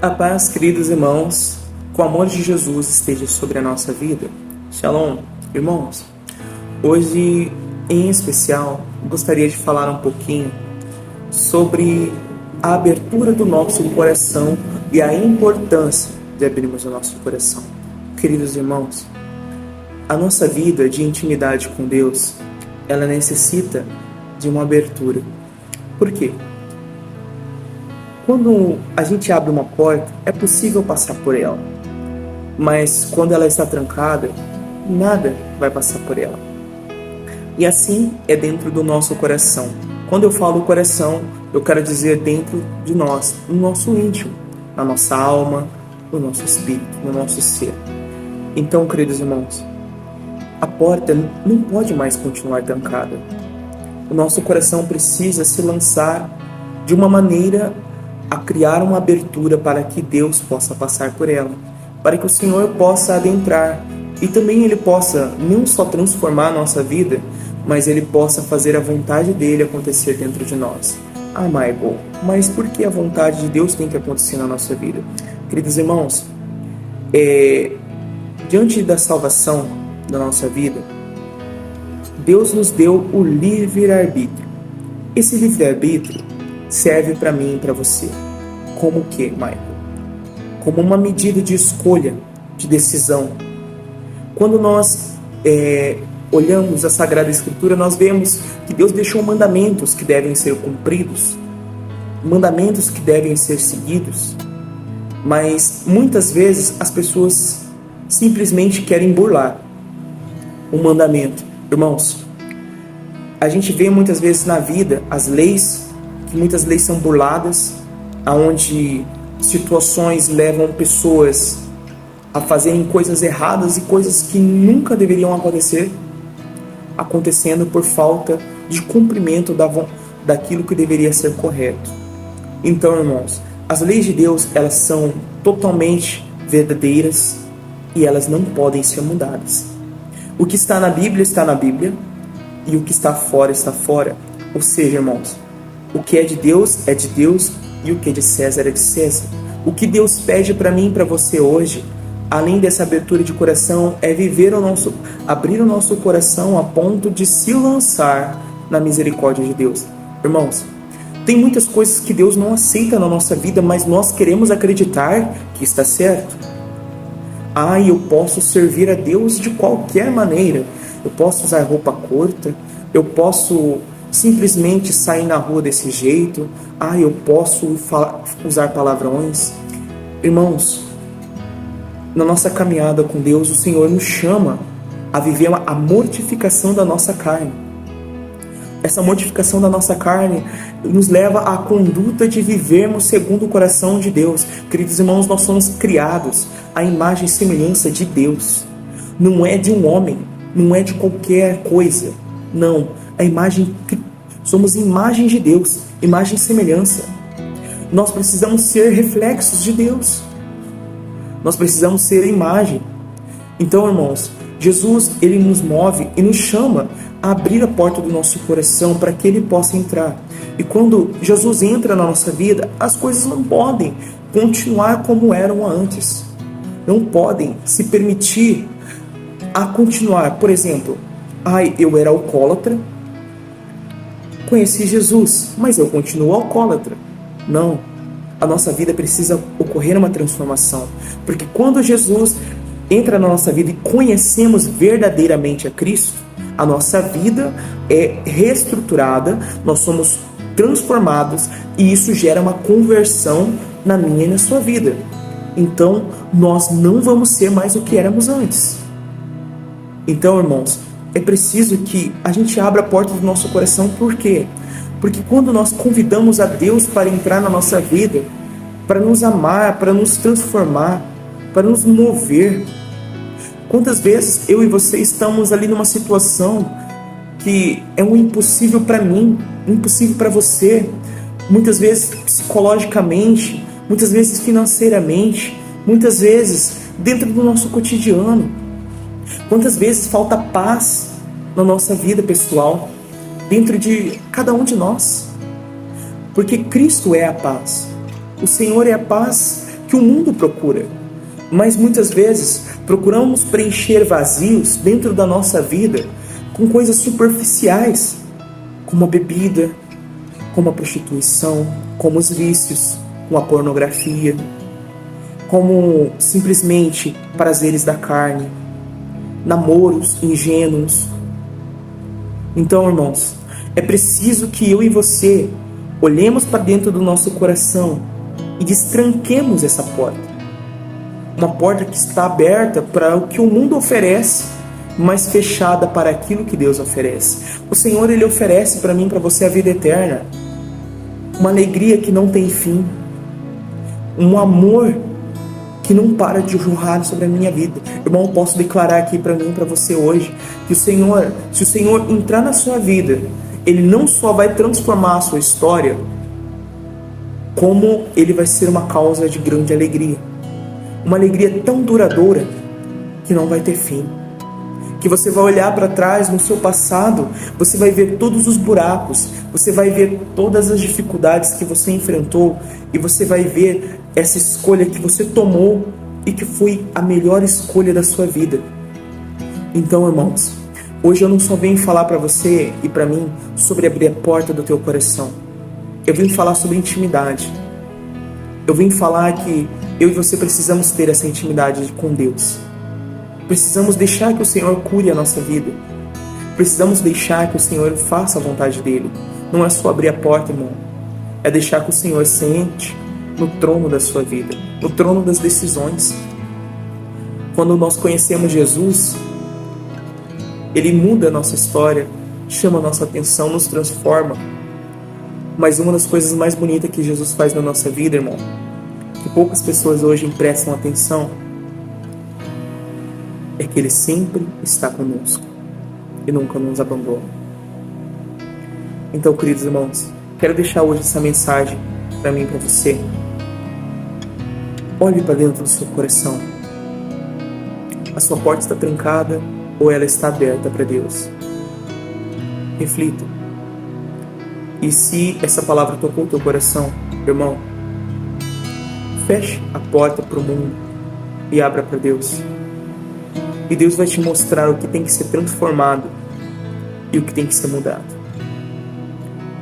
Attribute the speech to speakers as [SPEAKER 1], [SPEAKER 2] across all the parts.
[SPEAKER 1] A paz, queridos irmãos, com o amor de Jesus esteja sobre a nossa vida. Shalom, irmãos. Hoje, em especial, gostaria de falar um pouquinho sobre a abertura do nosso coração e a importância de abrirmos o nosso coração. Queridos irmãos, a nossa vida de intimidade com Deus, ela necessita de uma abertura. Por quê? Quando a gente abre uma porta, é possível passar por ela. Mas quando ela está trancada, nada vai passar por ela. E assim é dentro do nosso coração. Quando eu falo coração, eu quero dizer dentro de nós, no nosso íntimo, na nossa alma, no nosso espírito, no nosso ser. Então, queridos irmãos, a porta não pode mais continuar trancada. O nosso coração precisa se lançar de uma maneira a criar uma abertura para que Deus possa passar por ela, para que o Senhor possa adentrar e também Ele possa não só transformar a nossa vida, mas Ele possa fazer a vontade dEle acontecer dentro de nós. Ah, Michael, mas por que a vontade de Deus tem que acontecer na nossa vida? Queridos irmãos, diante da salvação da nossa vida, Deus nos deu o livre-arbítrio. Esse livre-arbítrio serve para mim e para você. Como o que, Michael? Como uma medida de escolha, de decisão. Quando nós olhamos a Sagrada Escritura, nós vemos que Deus deixou mandamentos que devem ser cumpridos, mandamentos que devem ser seguidos, mas muitas vezes as pessoas simplesmente querem burlar o mandamento. Irmãos, a gente vê muitas vezes na vida as leis, que muitas leis são burladas, aonde situações levam pessoas a fazerem coisas erradas e coisas que nunca deveriam acontecer, acontecendo por falta de cumprimento daquilo que deveria ser correto. Então, irmãos, as leis de Deus, elas são totalmente verdadeiras e elas não podem ser mudadas. O que está na Bíblia e o que está fora. Ou seja, irmãos, o que é de Deus e o que é de César é de César. O que Deus pede para mim e para você hoje, além dessa abertura de coração, é abrir o nosso coração a ponto de se lançar na misericórdia de Deus. Irmãos, tem muitas coisas que Deus não aceita na nossa vida, mas nós queremos acreditar que está certo. Eu posso servir a Deus de qualquer maneira. Eu posso usar roupa curta, eu posso simplesmente sair na rua desse jeito, eu posso usar palavrões. Irmãos, na nossa caminhada com Deus, o Senhor nos chama a viver a mortificação da nossa carne. Essa mortificação da nossa carne nos leva à conduta de vivermos segundo o coração de Deus. Queridos irmãos, nós somos criados à imagem e semelhança de Deus. Não é de um homem, não é de qualquer coisa. Não, somos imagem de Deus, imagem e semelhança. Nós precisamos ser reflexos de Deus. Nós precisamos ser imagem. Então, irmãos, Jesus, Ele nos move e nos chama a abrir a porta do nosso coração para que Ele possa entrar. E quando Jesus entra na nossa vida, as coisas não podem continuar como eram antes. Não podem se permitir a continuar. Por exemplo, eu era alcoólatra, conheci Jesus, mas eu continuo alcoólatra. Não. A nossa vida precisa ocorrer uma transformação. Porque quando Jesus entra na nossa vida e conhecemos verdadeiramente a Cristo, a nossa vida é reestruturada, nós somos transformados e isso gera uma conversão na minha e na sua vida. Então, nós não vamos ser mais o que éramos antes. Então, irmãos, é preciso que a gente abra a porta do nosso coração. Por quê? Porque quando nós convidamos a Deus para entrar na nossa vida, para nos amar, para nos transformar, para nos mover, quantas vezes eu e você estamos ali numa situação que é um impossível para mim, impossível para você, muitas vezes psicologicamente, muitas vezes financeiramente, muitas vezes dentro do nosso cotidiano. Quantas vezes falta paz na nossa vida pessoal, dentro de cada um de nós? Porque Cristo é a paz. O Senhor é a paz que o mundo procura. Mas muitas vezes procuramos preencher vazios dentro da nossa vida com coisas superficiais, como a bebida, como a prostituição, como os vícios, como a pornografia, como simplesmente prazeres da carne, namoros ingênuos. Então, irmãos, é preciso que eu e você olhemos para dentro do nosso coração e destranquemos essa porta. Uma porta que está aberta para o que o mundo oferece, mas fechada para aquilo que Deus oferece. O Senhor, Ele oferece para mim, para você, a vida eterna. Uma alegria que não tem fim. Um amor que não para de jorrar sobre a minha vida. Irmão, eu posso declarar aqui para mim, para você hoje, que o Senhor, se o Senhor entrar na sua vida, Ele não só vai transformar a sua história, como Ele vai ser uma causa de grande alegria. Uma alegria tão duradoura que não vai ter fim. Que você vai olhar para trás no seu passado, você vai ver todos os buracos, você vai ver todas as dificuldades que você enfrentou e você vai ver essa escolha que você tomou e que foi a melhor escolha da sua vida. Então, irmãos, hoje eu não só venho falar para você e para mim sobre abrir a porta do teu coração. Eu vim falar sobre intimidade. Eu vim falar que eu e você precisamos ter essa intimidade com Deus. Precisamos deixar que o Senhor cure a nossa vida. Precisamos deixar que o Senhor faça a vontade dEle. Não é só abrir a porta, irmão. É deixar que o Senhor sente no trono da sua vida, no trono das decisões. Quando nós conhecemos Jesus, Ele muda a nossa história, chama a nossa atenção, nos transforma. Mas uma das coisas mais bonitas que Jesus faz na nossa vida, irmão, que poucas pessoas hoje prestam atenção, é que Ele sempre está conosco e nunca nos abandona. Então, queridos irmãos, quero deixar hoje essa mensagem para mim e para você. Olhe para dentro do seu coração. A sua porta está trancada ou ela está aberta para Deus? Reflita. E se essa palavra tocou o teu coração, irmão, feche a porta para o mundo e abra para Deus. E Deus vai te mostrar o que tem que ser transformado e o que tem que ser mudado.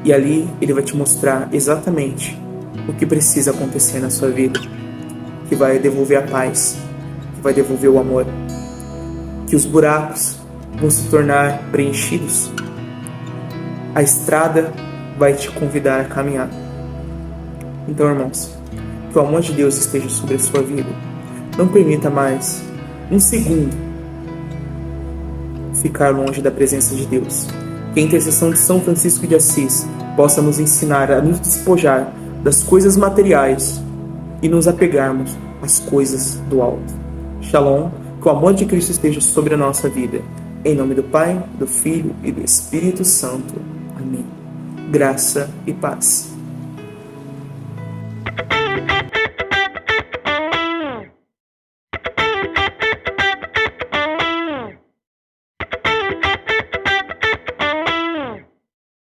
[SPEAKER 1] E ali Ele vai te mostrar exatamente o que precisa acontecer na sua vida, que vai devolver a paz, que vai devolver o amor, que os buracos vão se tornar preenchidos. A estrada vai te convidar a caminhar. Então, irmãos, que o amor de Deus esteja sobre a sua vida. Não permita mais um segundo ficar longe da presença de Deus. Que a intercessão de São Francisco de Assis possa nos ensinar a nos despojar das coisas materiais e nos apegarmos às coisas do alto. Shalom, que o amor de Cristo esteja sobre a nossa vida. Em nome do Pai, do Filho e do Espírito Santo. Amém. Graça e paz.